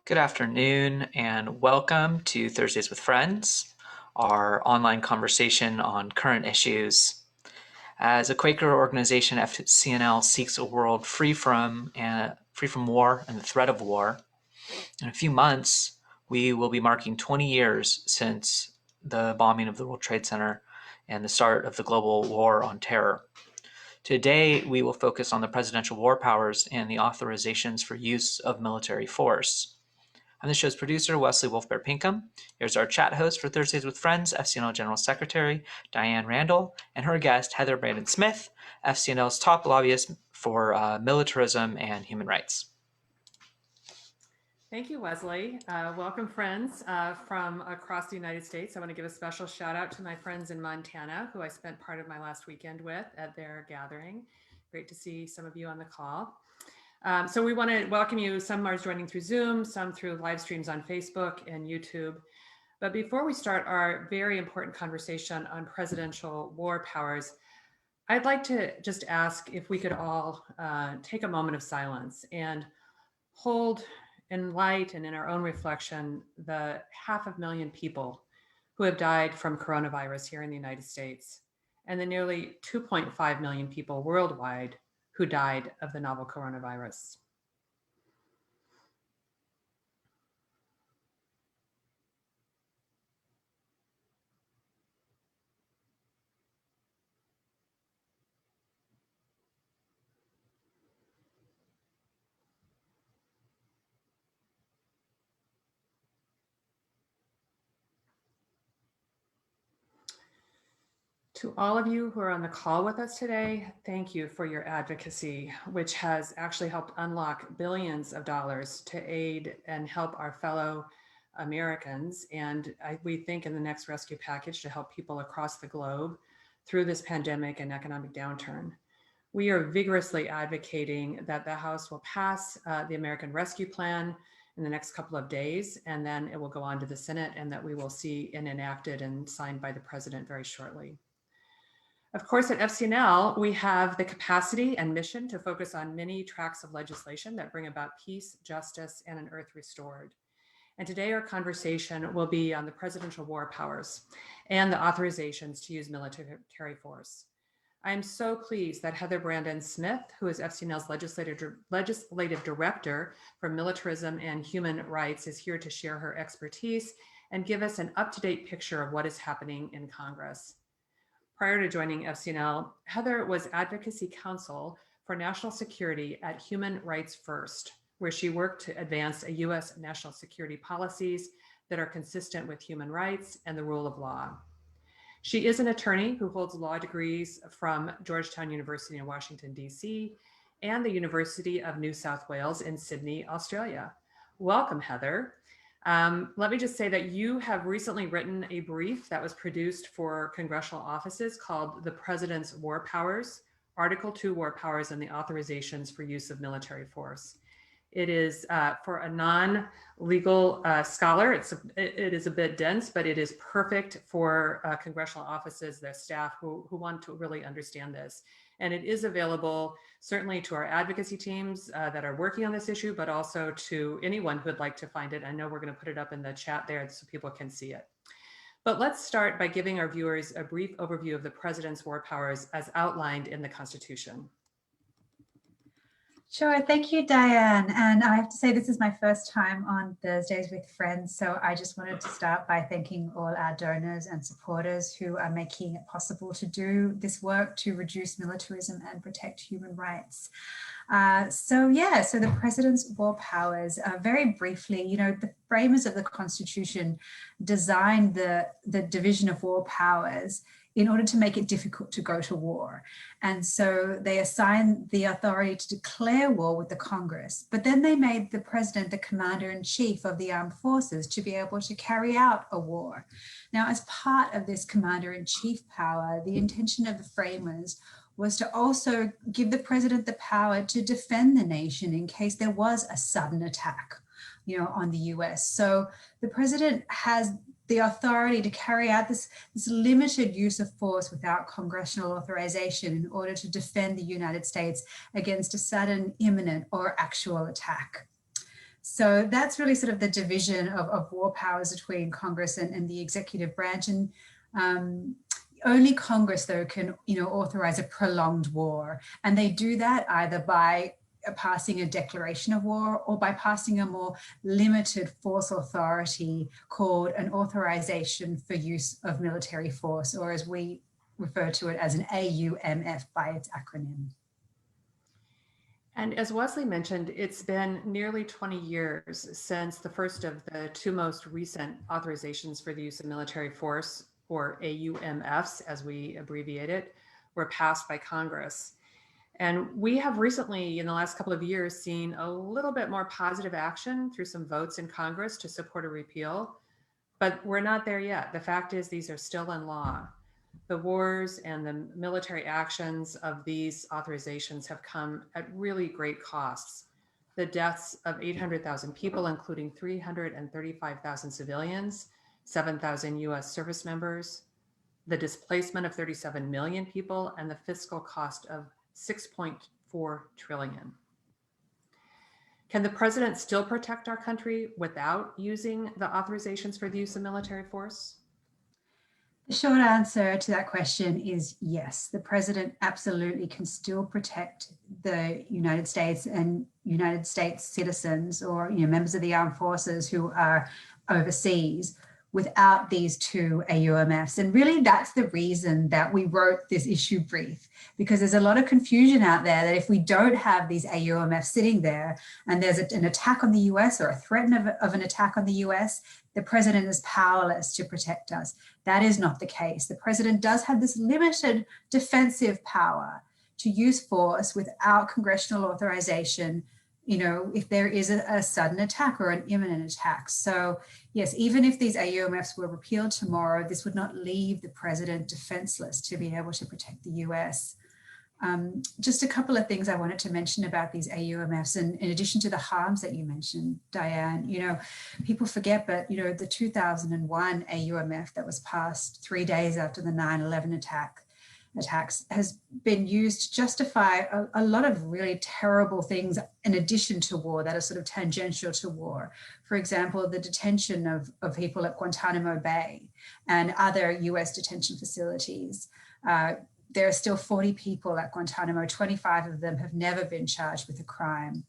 Good afternoon and welcome to Thursdays with Friends, our online conversation on current issues. As a Quaker organization, FCNL seeks a world free from war and the threat of war. In a few months, we will be marking 20 years since the bombing of the World Trade Center and the start of the global war on terror. Today, we will focus on the presidential war powers and the authorizations for use of military force. I'm the show's producer, Wesley Wolfbear-Pinkham. Here's our chat host for Thursdays with Friends, FCNL General Secretary Diane Randall, and her guest, Heather Brandon Smith, FCNL's top lobbyist for militarism and human rights. Thank you, Wesley. Welcome, friends from across the United States. I want to give a special shout out to my friends in Montana, who I spent part of my last weekend with at their gathering. Great to see some of you on the call. So we want to welcome you. Some are joining through Zoom, some through live streams on Facebook and YouTube. But before we start our very important conversation on presidential war powers, I'd like to just ask if we could all take a moment of silence and hold in light and in our own reflection the 500,000 people who have died from coronavirus here in the United States, and the nearly 2.5 million people worldwide who died of the novel coronavirus. To all of you who are on the call with us today, thank you for your advocacy, which has actually helped unlock billions of dollars to aid and help our fellow Americans. And we think in the next rescue package to help people across the globe through this pandemic and economic downturn. We are vigorously advocating that the House will pass the American Rescue Plan in the next couple of days, and then it will go on to the Senate, and that we will see it enacted and signed by the president very shortly. Of course, at FCNL, we have the capacity and mission to focus on many tracks of legislation that bring about peace, justice, and an earth restored. And today our conversation will be on the presidential war powers and the authorizations to use military force. I am so pleased that Heather Brandon Smith, who is FCNL's legislative director for militarism and human rights, is here to share her expertise and give us an up-to-date picture of what is happening in Congress. Prior to joining FCNL, Heather was advocacy counsel for national security at Human Rights First, where she worked to advance U.S. national security policies that are consistent with human rights and the rule of law. She is an attorney who holds law degrees from Georgetown University in Washington, D.C., and the University of New South Wales in Sydney, Australia. Welcome, Heather. Let me just say that you have recently written a brief that was produced for congressional offices called The President's War Powers, Article 2 War Powers and the Authorizations for Use of Military Force. It is for a non-legal scholar. It is a bit dense, but it is perfect for congressional offices, their staff who want to really understand this. And it is available certainly to our advocacy teams that are working on this issue, but also to anyone who would like to find it. I know we're going to put it up in the chat there so people can see it. But let's start by giving our viewers a brief overview of the president's war powers as outlined in the Constitution. Sure, thank you, Diane. And I have to say this is my first time on Thursdays with Friends, so I just wanted to start by thanking all our donors and supporters who are making it possible to do this work to reduce militarism and protect human rights. So the president's war powers, very briefly, the framers of the Constitution designed the division of war powers in order to make it difficult to go to war. And so they assigned the authority to declare war with the Congress, but then they made the president the commander-in-chief of the armed forces to be able to carry out a war. Now, as part of this commander-in-chief power, the intention of the framers was to also give the president the power to defend the nation in case there was a sudden attack, on the US. So the president has the authority to carry out this limited use of force without congressional authorization in order to defend the United States against a sudden, imminent, or actual attack. So that's really sort of the division of war powers between Congress and the executive branch. And only Congress, though, can, authorize a prolonged war. And they do that either by passing a declaration of war or by passing a more limited force authority called an authorization for use of military force, or as we refer to it as an AUMF by its acronym. And as Wesley mentioned, it's been nearly 20 years since the first of the two most recent authorizations for the use of military force, or AUMFs, as we abbreviate it, were passed by Congress. And we have recently, in the last couple of years, seen a little bit more positive action through some votes in Congress to support a repeal, but we're not there yet. The fact is, these are still in law. The wars and the military actions of these authorizations have come at really great costs. The deaths of 800,000 people, including 335,000 civilians, 7,000 US service members, the displacement of 37 million people, and the fiscal cost of 6.4 trillion. Can the president still protect our country without using the authorizations for the use of military force? The short answer to that question is yes. The president absolutely can still protect the United States and United States citizens, or members of the armed forces who are overseas, without these two AUMFs. And really that's the reason that we wrote this issue brief, because there's a lot of confusion out there that if we don't have these AUMFs sitting there and there's an attack on the US or a threat of an attack on the US, the president is powerless to protect us. That is not the case. The president does have this limited defensive power to use force without congressional authorization, if there is a sudden attack or an imminent attack. So yes, even if these AUMFs were repealed tomorrow, this would not leave the president defenseless to be able to protect the US. Just a couple of things I wanted to mention about these AUMFs, and in addition to the harms that you mentioned, Diane, people forget, but the 2001 AUMF that was passed 3 days after the 9/11 attacks has been used to justify a lot of really terrible things in addition to war that are sort of tangential to war. For example, the detention of people at Guantanamo Bay and other US detention facilities. There are still 40 people at Guantanamo. 25 of them have never been charged with a crime.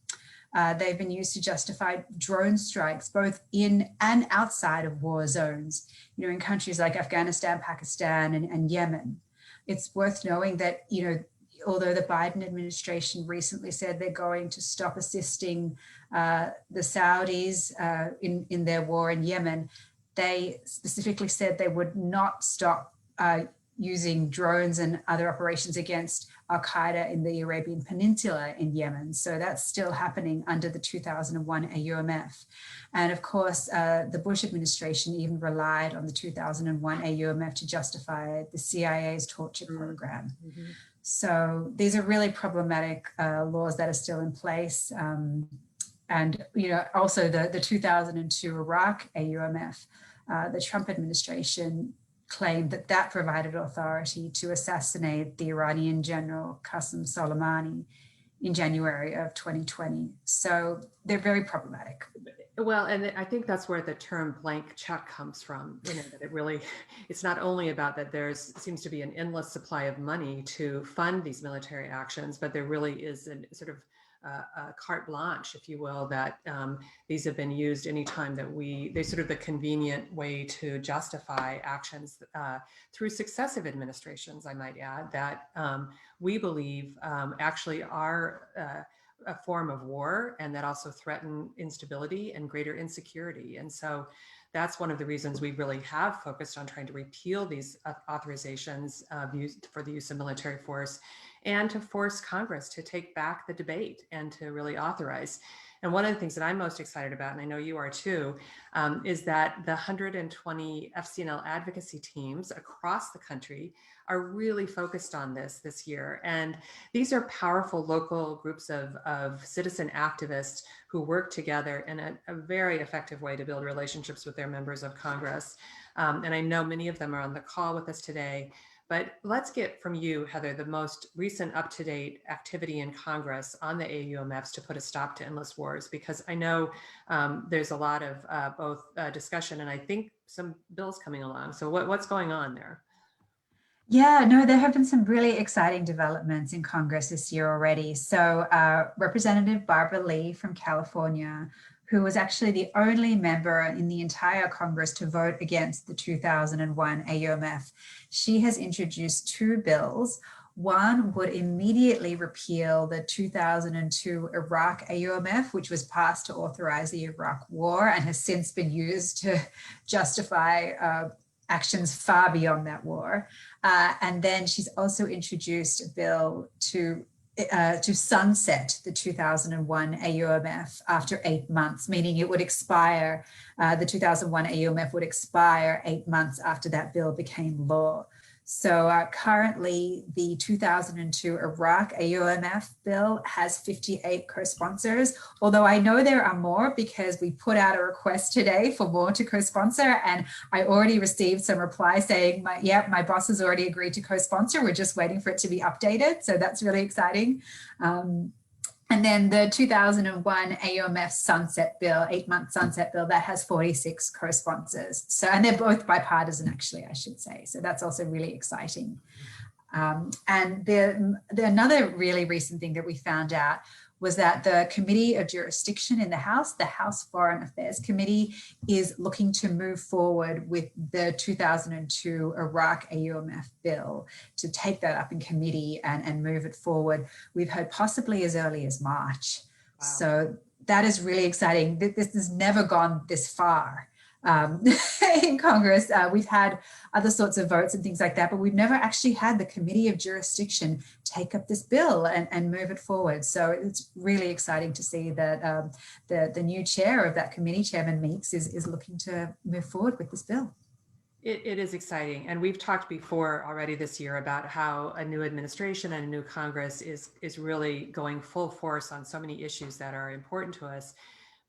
They've been used to justify drone strikes, both in and outside of war zones, in countries like Afghanistan, Pakistan, and Yemen. It's worth knowing that, although the Biden administration recently said they're going to stop assisting the Saudis in their war in Yemen, they specifically said they would not stop using drones and other operations against al-Qaeda in the Arabian Peninsula in Yemen. So that's still happening under the 2001 AUMF. And of course, the Bush administration even relied on the 2001 AUMF to justify the CIA's torture program. Mm-hmm. So these are really problematic laws that are still in place. And also the 2002 Iraq AUMF, the Trump administration claimed that provided authority to assassinate the Iranian general Qasem Soleimani in January of 2020. So they're very problematic. Well, and I think that's where the term blank check comes from, that it's not only about that seems to be an endless supply of money to fund these military actions, but there really is a sort of carte blanche, if you will, that these have been used anytime that they're sort of the convenient way to justify actions through successive administrations, I might add, that we believe actually are a form of war, and that also threaten instability and greater insecurity. And so that's one of the reasons we really have focused on trying to repeal these authorizations for the use of military force, and to force Congress to take back the debate and to really authorize. And one of the things that I'm most excited about, and I know you are too, is that the 120 FCNL advocacy teams across the country are really focused on this year. And these are powerful local groups of citizen activists who work together in a very effective way to build relationships with their members of Congress. And I know many of them are on the call with us today. But let's get from you, Heather, the most recent up-to-date activity in Congress on the AUMFs to put a stop to endless wars, because I know there's a lot of both discussion and I think some bills coming along. So what's going on there? Yeah, no, there have been some really exciting developments in Congress this year already. So Representative Barbara Lee from California, who was actually the only member in the entire Congress to vote against the 2001 AUMF, she has introduced two bills. One would immediately repeal the 2002 Iraq AUMF, which was passed to authorize the Iraq War and has since been used to justify actions far beyond that war. And then she's also introduced a bill to sunset the 2001 AUMF after 8 months, meaning it would expire, the 2001 AUMF would expire 8 months after that bill became law. So currently the 2002 Iraq AUMF bill has 58 co-sponsors, although I know there are more because we put out a request today for more to co-sponsor, and I already received some replies saying, my boss has already agreed to co-sponsor. We're just waiting for it to be updated. So that's really exciting. And then the 2001 AUMF sunset bill, 8-month sunset bill, that has 46 co-sponsors. So, and they're both bipartisan, actually, I should say. So that's also really exciting. And another really recent thing that we found out was that the Committee of Jurisdiction in the House Foreign Affairs Committee, is looking to move forward with the 2002 Iraq AUMF bill to take that up in committee and move it forward. We've heard possibly as early as March. Wow. So that is really exciting. This has never gone this far. In Congress, we've had other sorts of votes and things like that, but we've never actually had the Committee of Jurisdiction take up this bill and move it forward. So it's really exciting to see that the new chair of that committee, Chairman Meeks, is looking to move forward with this bill. It is exciting. And we've talked before already this year about how a new administration and a new Congress is really going full force on so many issues that are important to us.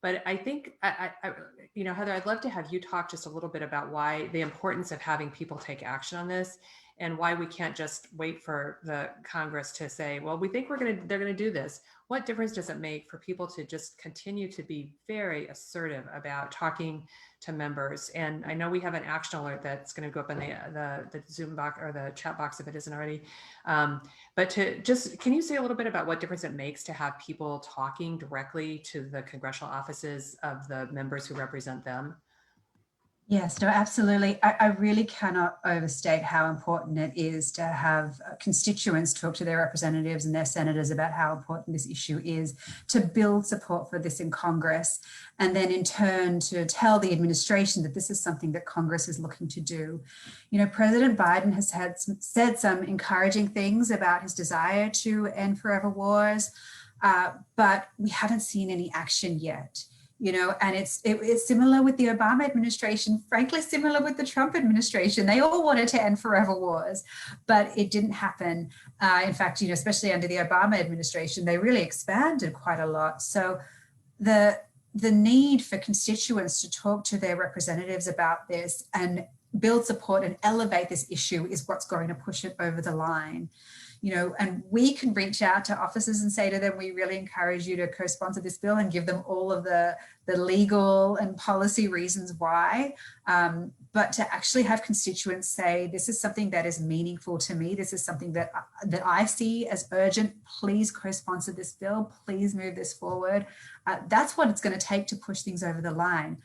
But I think, Heather, I'd love to have you talk just a little bit about why the importance of having people take action on this, and why we can't just wait for the Congress to say, well, we think they're going to do this. What difference does it make for people to just continue to be very assertive about talking to members? And I know we have an action alert that's going to go up in the Zoom box or the chat box if it isn't already. But can you say a little bit about what difference it makes to have people talking directly to the congressional offices of the members who represent them? Yes, no, absolutely. I really cannot overstate how important it is to have constituents talk to their representatives and their senators about how important this issue is, to build support for this in Congress, and then in turn to tell the administration that this is something that Congress is looking to do. You know, President Biden has said some encouraging things about his desire to end forever wars, but we haven't seen any action yet. You know, and it's similar with the Obama administration, frankly, similar with the Trump administration. They all wanted to end forever wars, but it didn't happen. In fact, you know, especially under the Obama administration, they really expanded quite a lot. So the need for constituents to talk to their representatives about this and build support and elevate this issue is what's going to push it over the line. You know, and we can reach out to officers and say to them, we really encourage you to co-sponsor this bill, and give them all of the legal and policy reasons why. But to actually have constituents say, this is something that is meaningful to me. This is something that I see as urgent. Please co-sponsor this bill. Please move this forward. That's what it's going to take to push things over the line.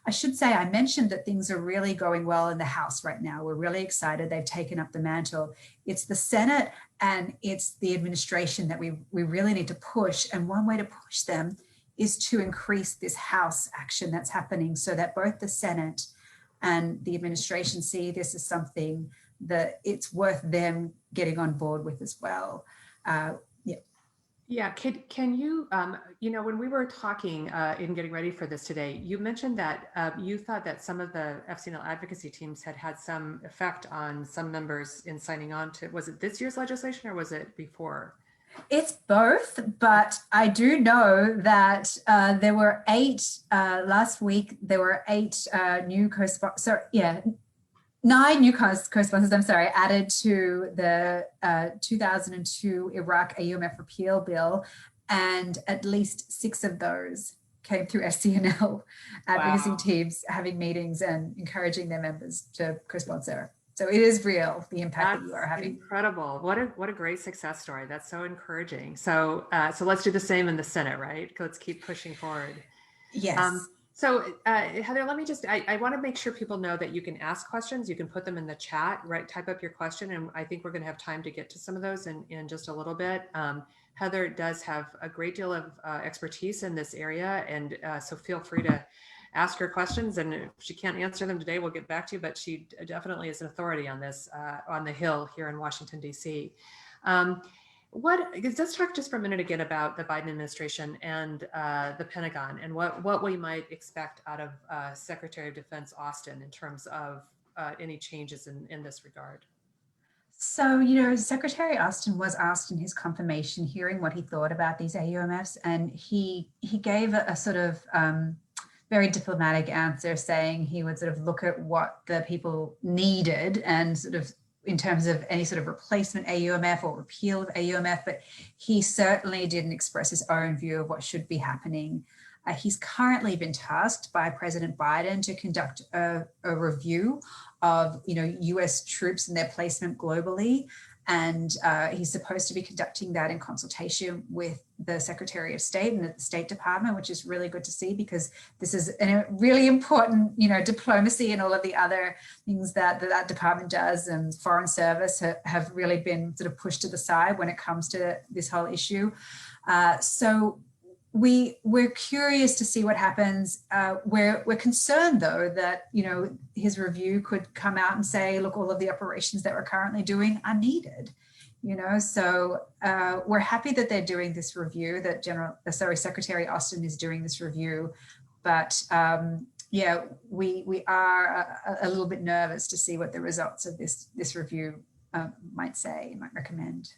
I should say, I mentioned that things are really going well in the House right now. We're really excited. They've taken up the mantle. It's the Senate and it's the administration that we really need to push. And one way to push them is to increase this House action that's happening, so that both the Senate and the administration see this as something that it's worth them getting on board with as well. Yeah, can you, you know, when we were talking in getting ready for this today, you mentioned that you thought that some of the FCNL advocacy teams had some effect on some members in signing on to, was it this year's legislation or was it before? It's both, but I do know that there were 8 last week. There were 8 new co-sponsors. So yeah, 9 new co-sponsors, I'm sorry, added to the 2002 Iraq AUMF repeal bill, and at least 6 of those came through FCNL advocacy Wow. teams having meetings and encouraging their members to co-sponsor. So it is real, the impact that you are having. Incredible. What a great success story. That's so encouraging. So so let's do the same in the Senate, right? Let's keep pushing forward. Yes. Heather, let me just, I want to make sure people know that you can ask questions. You can put them in the chat, right? Type up your question. And I think we're going to have time to get to some of those in just a little bit. Heather does have a great deal of expertise in this area. And so feel free to ask her questions. And if she can't answer them today, we'll get back to you. But she definitely is an authority on this, on the Hill here in Washington, D.C. Let's talk just for a minute again about the Biden administration and the Pentagon and what we might expect out of Secretary of Defense Austin in terms of any changes in this regard. So, Secretary Austin was asked in his confirmation hearing what he thought about these AUMFs, and he gave a sort of very diplomatic answer, saying he would sort of look at what the people needed and sort of in terms of any sort of replacement AUMF or repeal of AUMF, but he certainly didn't express his own view of what should be happening. He's currently been tasked by President Biden to conduct a review of, US troops and their placement globally. And he's supposed to be conducting that in consultation with the Secretary of State and the State Department, which is really good to see, because this is a really important, diplomacy and all of the other things that department does, and Foreign Service have really been sort of pushed to the side when it comes to this whole issue. So we're curious to see what happens. We're concerned, though, that his review could come out and say, look, all of the operations that we're currently doing are needed. So we're happy that they're doing this review, that Secretary Austin is doing this review, but we are a little bit nervous to see what the results of this review might recommend.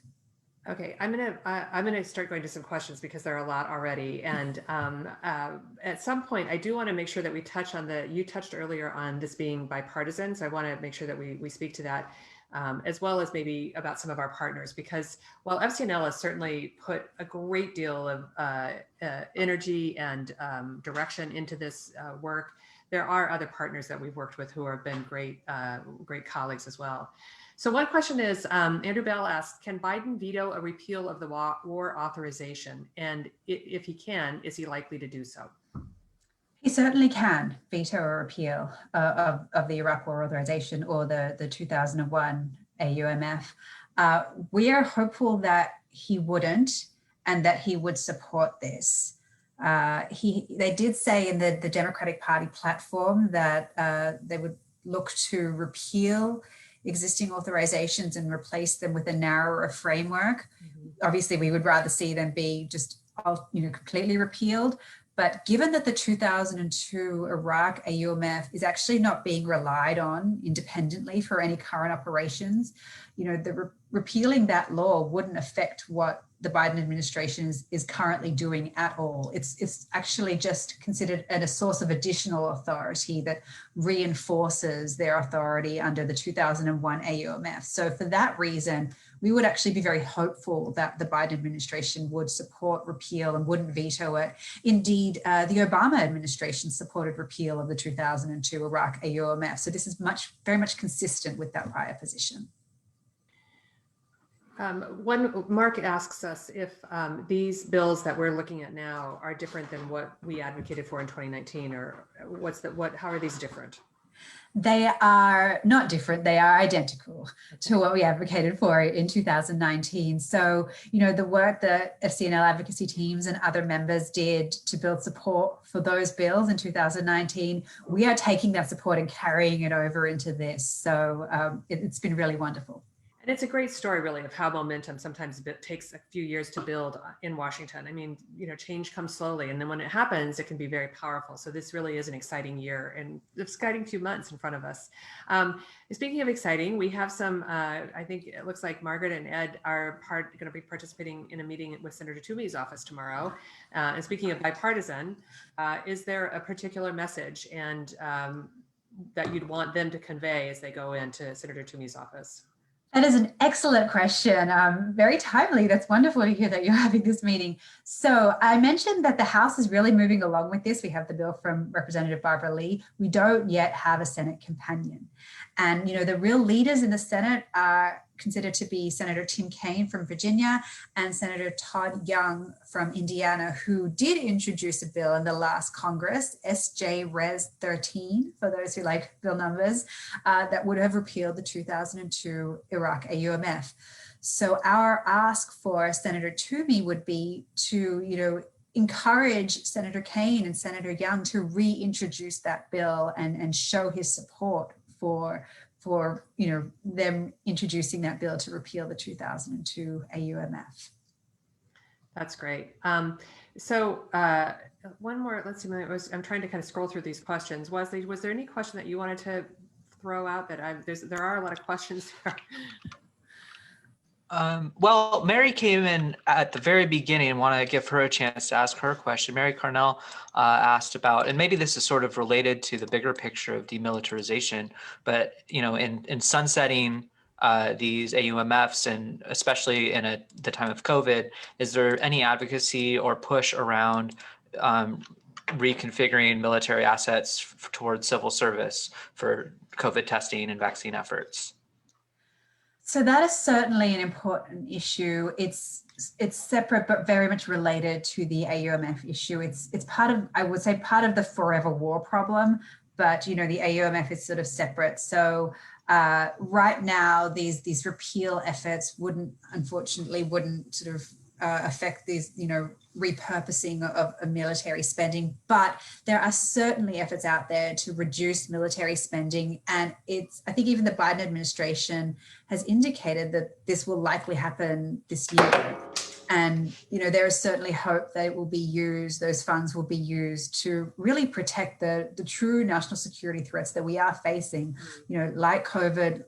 Okay, I'm gonna start going to some questions because there are a lot already, and at some point I do want to make sure that we touch on you touched earlier on this being bipartisan, so I want to make sure that we speak to that, as well as maybe about some of our partners, because while FCNL has certainly put a great deal of energy and direction into this work, there are other partners that we've worked with who have been great colleagues as well. So one question is, Andrew Bell asked, can Biden veto a repeal of the war authorization? And if he can, is he likely to do so? He certainly can veto a repeal of the Iraq war authorization or the 2001 AUMF. We are hopeful that he wouldn't, and that he would support this. They did say in the Democratic Party platform that they would look to repeal existing authorizations and replace them with a narrower framework. Mm-hmm. Obviously, we would rather see them be just completely repealed. But given that the 2002 Iraq AUMF is actually not being relied on independently for any current operations, repealing that law wouldn't affect what the Biden administration is currently doing at all. It's actually just considered a source of additional authority that reinforces their authority under the 2001 AUMF. So for that reason, we would actually be very hopeful that the Biden administration would support repeal and wouldn't veto it. Indeed, the Obama administration supported repeal of the 2002 Iraq AUMF. So this is very much consistent with that prior position. Mark asks us if these bills that we're looking at now are different than what we advocated for in 2019, or how are these different? They are not different. They are identical to what we advocated for in 2019. So, the work that FCNL advocacy teams and other members did to build support for those bills in 2019, we are taking that support and carrying it over into this. So it's been really wonderful. And it's a great story, really, of how momentum sometimes takes a few years to build in Washington. I mean, change comes slowly, and then when it happens, it can be very powerful. So this really is an exciting year and exciting few months in front of us. Speaking of exciting, we have some, I think it looks like Margaret and Ed are going to be participating in a meeting with Senator Toomey's office tomorrow. And speaking of bipartisan, is there a particular message and that you'd want them to convey as they go into Senator Toomey's office? That is an excellent question. Very timely. That's wonderful to hear that you're having this meeting. So I mentioned that the House is really moving along with this. We have the bill from Representative Barbara Lee. We don't yet have a Senate companion. And, the real leaders in the Senate are considered to be Senator Tim Kaine from Virginia and Senator Todd Young from Indiana, who did introduce a bill in the last Congress, SJ Res 13, for those who like bill numbers, that would have repealed the 2002 Iraq AUMF. So our ask for Senator Toomey would be to, encourage Senator Kaine and Senator Young to reintroduce that bill and show his support for them introducing that bill to repeal the 2002 AUMF. That's great. So one more, let's see, I'm trying to kind of scroll through these questions. Was there any question that you wanted to throw out that there are a lot of questions here. Well, Mary came in at the very beginning and want to give her a chance to ask her question. Mary Carnell asked about, and maybe this is sort of related to the bigger picture of demilitarization, but in sunsetting these AUMFs, and especially in the time of COVID, is there any advocacy or push around reconfiguring military assets towards civil service for COVID testing and vaccine efforts? So that is certainly an important issue. It's separate, but very much related to the AUMF issue. It's part of, I would say, part of the forever war problem, but the AUMF is sort of separate. So right now, these repeal efforts unfortunately wouldn't sort of affect these, repurposing of military spending, but there are certainly efforts out there to reduce military spending. And I think even the Biden administration has indicated that this will likely happen this year. And, there is certainly hope that it will be used, those funds will be used to really protect the true national security threats that we are facing, like COVID,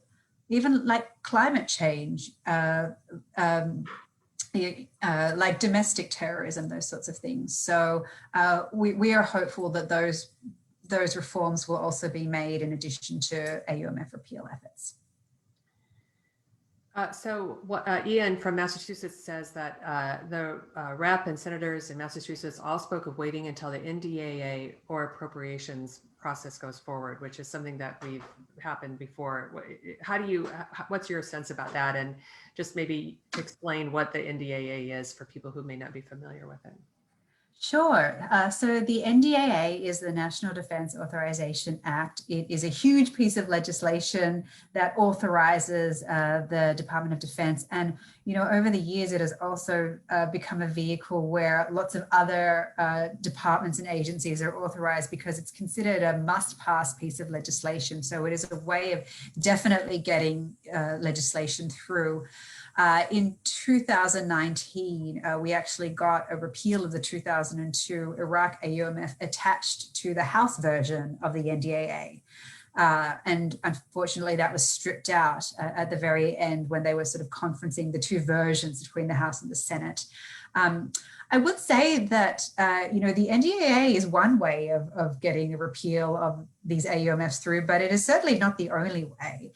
even like climate change, like domestic terrorism, those sorts of things. So we are hopeful that those reforms will also be made in addition to AUMF repeal efforts. So Ian from Massachusetts says that the rep and senators in Massachusetts all spoke of waiting until the NDAA or appropriations process goes forward, which is something that we've happened before. What's your sense about that? And just maybe explain what the NDAA is for people who may not be familiar with it. Sure. So the NDAA is the National Defense Authorization Act. It is a huge piece of legislation that authorizes the Department of Defense. And, over the years, it has also become a vehicle where lots of other departments and agencies are authorized because it's considered a must-pass piece of legislation. So it is a way of definitely getting legislation through. In 2019, we actually got a repeal of the 2002 Iraq AUMF attached to the House version of the NDAA. And unfortunately, that was stripped out at the very end when they were sort of conferencing the two versions between the House and the Senate. I would say that, the NDAA is one way of getting a repeal of these AUMFs through, but it is certainly not the only way.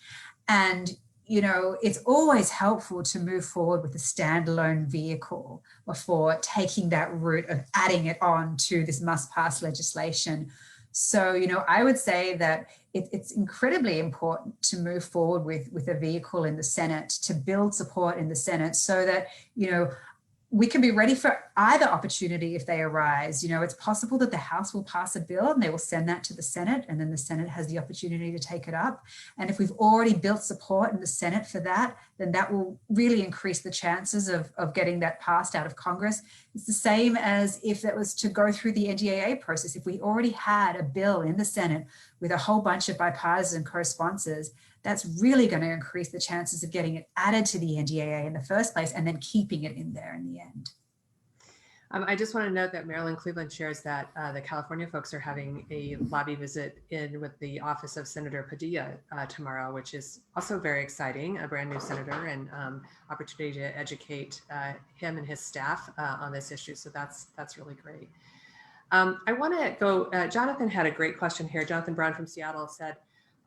And it's always helpful to move forward with a standalone vehicle before taking that route of adding it on to this must-pass legislation. So, I would say that it's incredibly important to move forward with a vehicle in the Senate, to build support in the Senate so that, we can be ready for either opportunity if they arise. It's possible that the House will pass a bill and they will send that to the Senate, and then the Senate has the opportunity to take it up. And if we've already built support in the Senate for that, then that will really increase the chances of getting that passed out of Congress. It's the same as if that was to go through the NDAA process. If we already had a bill in the Senate with a whole bunch of bipartisan co-sponsors, that's really going to increase the chances of getting it added to the NDAA in the first place and then keeping it in there in the end. I just want to note that Marilyn Cleveland shares that the California folks are having a lobby visit in with the office of Senator Padilla tomorrow, which is also very exciting, a brand new senator, and opportunity to educate him and his staff on this issue. So that's really great. I want to go, Jonathan had a great question here. Jonathan Brown from Seattle said,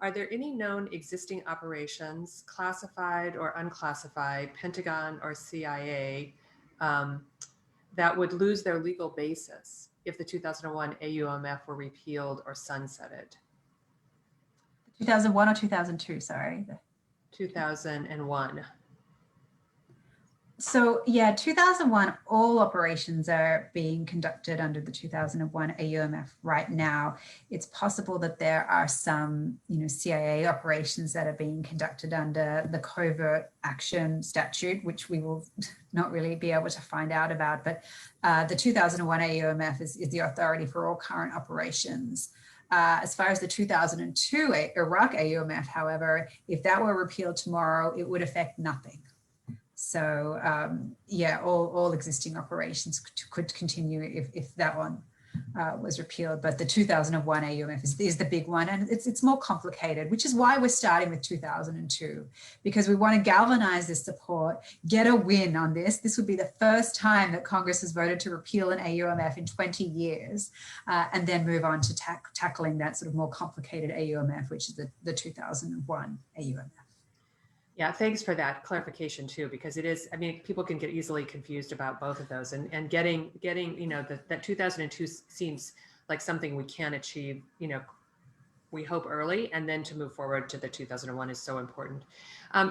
are there any known existing operations, classified or unclassified, Pentagon or CIA, that would lose their legal basis if the 2001 AUMF were repealed or sunsetted? 2001 or 2002, sorry. 2001. So yeah, 2001, all operations are being conducted under the 2001 AUMF right now. It's possible that there are some, CIA operations that are being conducted under the covert action statute, which we will not really be able to find out about. But the 2001 AUMF is the authority for all current operations. As far as the 2002 Iraq AUMF, however, if that were repealed tomorrow, it would affect nothing. So yeah, all existing operations could continue if that one was repealed. But the 2001 AUMF is the big one, and it's more complicated, which is why we're starting with 2002, because we want to galvanize this support, get a win on this. This would be the first time that Congress has voted to repeal an AUMF in 20 years, and then move on to tackling that sort of more complicated AUMF, which is the 2001 AUMF. Yeah, thanks for that clarification too, because it is, I mean, people can get easily confused about both of those, and getting, that 2002 seems like something we can achieve, we hope early, and then to move forward to the 2001 is so important.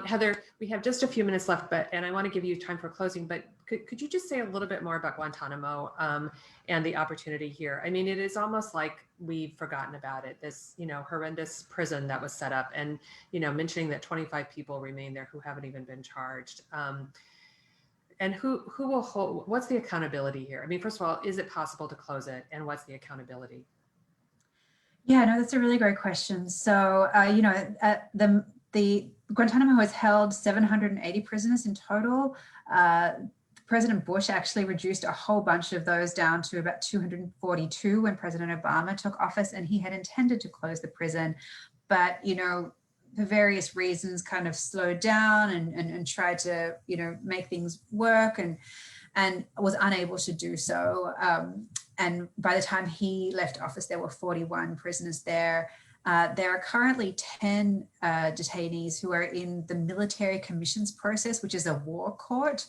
Heather, we have just a few minutes left, and I want to give you time for closing, but could you just say a little bit more about Guantanamo and the opportunity here? I mean, it is almost like we've forgotten about it, this, horrendous prison that was set up, and, mentioning that 25 people remain there who haven't even been charged. And who will hold, what's the accountability here? I mean, first of all, is it possible to close it, and what's the accountability? Yeah, no, that's a really great question. So, the Guantanamo has held 780 prisoners in total. President Bush actually reduced a whole bunch of those down to about 242 when President Obama took office, and he had intended to close the prison, but, for various reasons kind of slowed down and tried to, make things work and was unable to do so. And by the time he left office, there were 41 prisoners there. There are currently 10 detainees who are in the military commissions process, which is a war court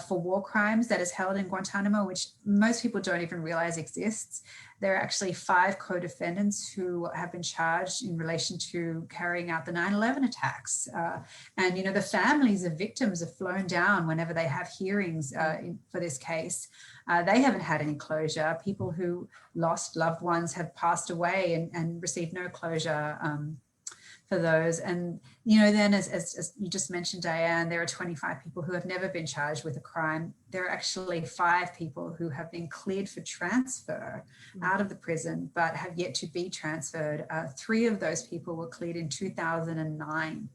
for war crimes that is held in Guantanamo, which most people don't even realize exists. There are actually 5 co-defendants who have been charged in relation to carrying out the 9/11 attacks. And, the families of victims have flown down whenever they have hearings for this case. They haven't had any closure. People who lost loved ones have passed away and received no closure for those. And, then as you just mentioned, Diane, there are 25 people who have never been charged with a crime. There are actually 5 people who have been cleared for transfer out of the prison, but have yet to be transferred. 3 of those people were cleared in 2009.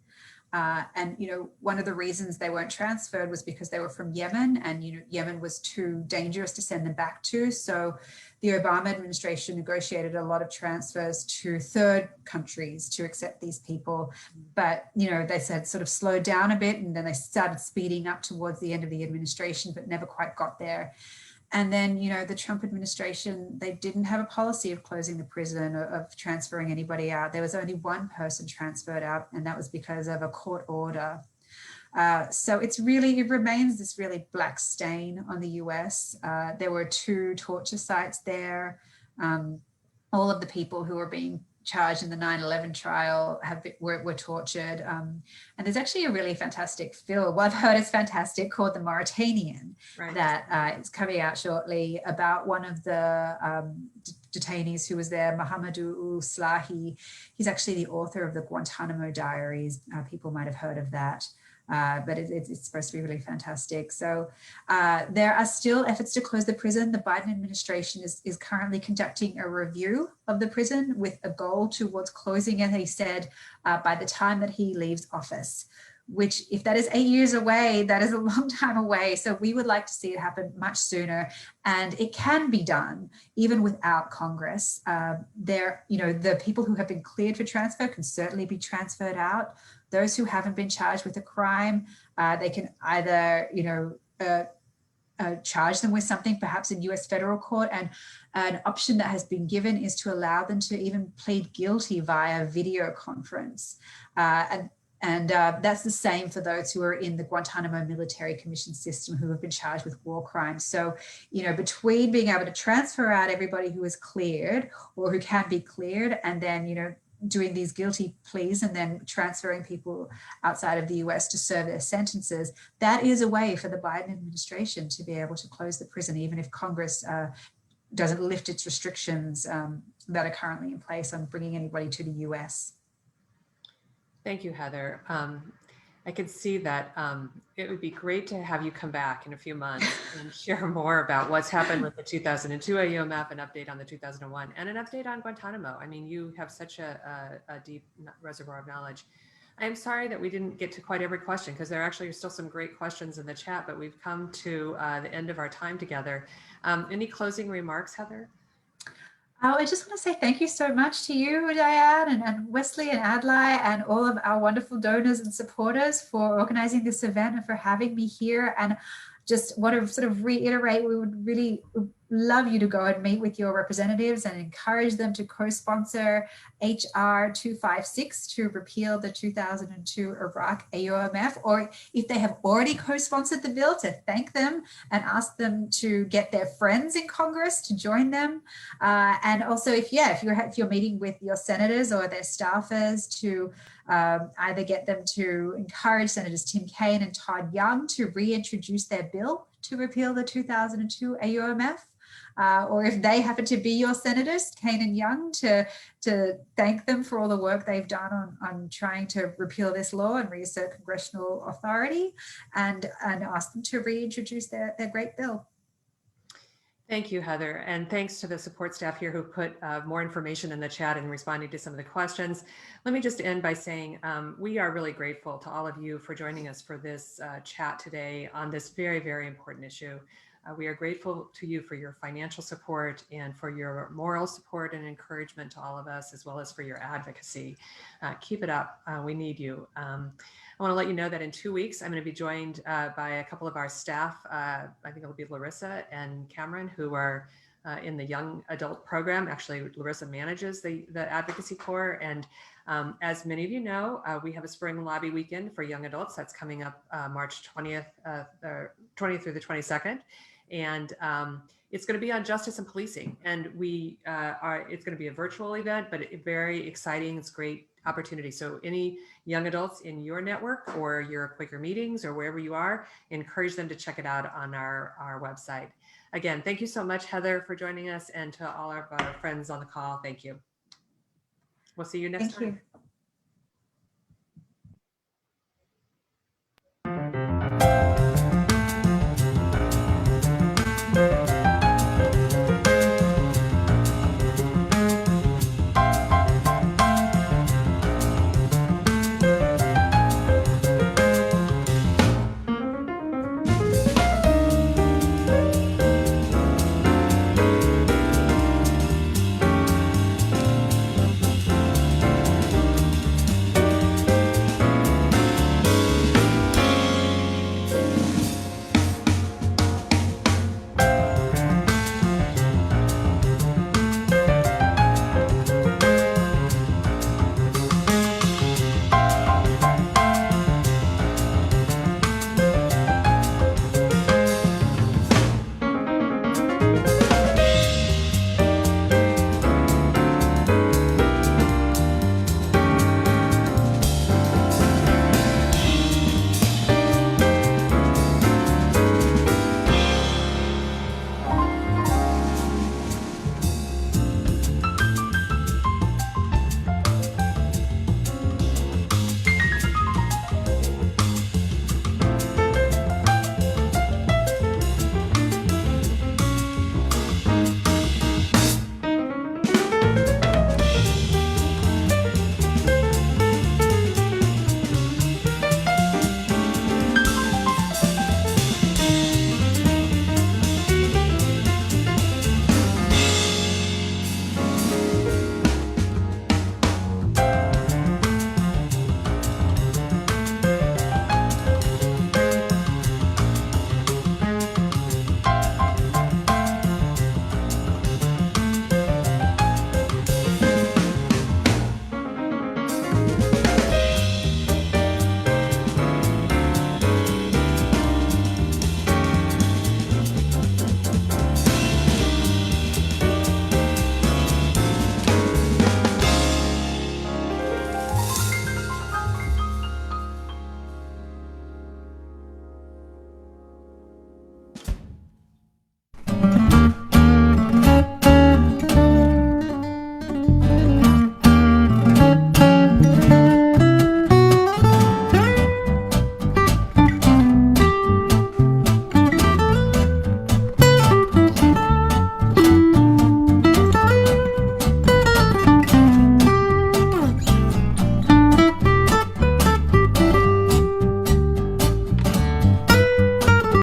And, one of the reasons they weren't transferred was because they were from Yemen, and, Yemen was too dangerous to send them back to. So the Obama administration negotiated a lot of transfers to third countries to accept these people. But, they said sort of slowed down a bit, and then they started speeding up towards the end of the administration, but never quite got there. And then, the Trump administration, they didn't have a policy of closing the prison or of transferring anybody out. There was only one person transferred out, and that was because of a court order. So it remains this really black stain on the US. There were 2 torture sites there. All of the people who were being charged in the 9/11 trial were tortured. And there's actually a really fantastic film, well, I've heard it's fantastic, called The Mauritanian, right, that is coming out shortly, about one of the detainees who was there, Mohamedou Slahi. He's actually the author of the Guantanamo Diaries. People might have heard of that. But it's supposed to be really fantastic. So there are still efforts to close the prison. The Biden administration is currently conducting a review of the prison with a goal towards closing it, he said, by the time that he leaves office, which, if that is 8 years away, that is a long time away. So we would like to see it happen much sooner. And it can be done even without Congress. The people who have been cleared for transfer can certainly be transferred out. Those who haven't been charged with a crime, they can either, charge them with something, perhaps in US federal court. And an option that has been given is to allow them to even plead guilty via video conference. And that's the same for those who are in the Guantanamo military commission system who have been charged with war crimes. So, you know, between being able to transfer out everybody who is cleared or who can be cleared, and then, you know, doing these guilty pleas and then transferring people outside of the US to serve their sentences, that is a way for the Biden administration to be able to close the prison, even if Congress doesn't lift its restrictions that are currently in place on bringing anybody to the US. Thank you, Heather. I could see that it would be great to have you come back in a few months and share more about what's happened with the 2002 AUMF, an update on the 2001, and an update on Guantanamo. I mean, you have such a deep reservoir of knowledge. I'm sorry that we didn't get to quite every question, because there actually are still some great questions in the chat, but we've come to the end of our time together. Any closing remarks, Heather? I just want to say thank you so much to you, Diane, and Wesley and Adlai, and all of our wonderful donors and supporters for organizing this event and for having me here. And just want to sort of reiterate, we would really love you to go and meet with your representatives and encourage them to co-sponsor HR 256 to repeal the 2002 Iraq AUMF, or if they have already co-sponsored the bill, to thank them and ask them to get their friends in Congress to join them. And also, if you're meeting with your senators or their staffers, to either get them to encourage Senators Tim Kaine and Todd Young to reintroduce their bill to repeal the 2002 AUMF. Or if they happen to be your senators, Kaine and Young, to thank them for all the work they've done on trying to repeal this law and reassert congressional authority, and ask them to reintroduce their great bill. Thank you, Heather. And thanks to the support staff here who put more information in the chat and responding to some of the questions. Let me just end by saying we are really grateful to all of you for joining us for this chat today on this very, very important issue. We are grateful to you for your financial support and for your moral support and encouragement to all of us, as well as for your advocacy. Keep it up. We need you. I want to let you know that in 2 weeks, I'm going to be joined by a couple of our staff. I think it'll be Larissa and Cameron, who are in the young adult program. Actually, Larissa manages the advocacy corps. And as many of you know, we have a spring lobby weekend for young adults that's coming up March 20th, 20th through the 22nd. And it's going to be on justice and policing. And it's going to be a virtual event, but very exciting. It's a great opportunity. So any young adults in your network or your Quaker meetings or wherever you are, encourage them to check it out on our website. Again, thank you so much, Heather, for joining us, and to all of our friends on the call. Thank you. We'll see you next time. Thank you.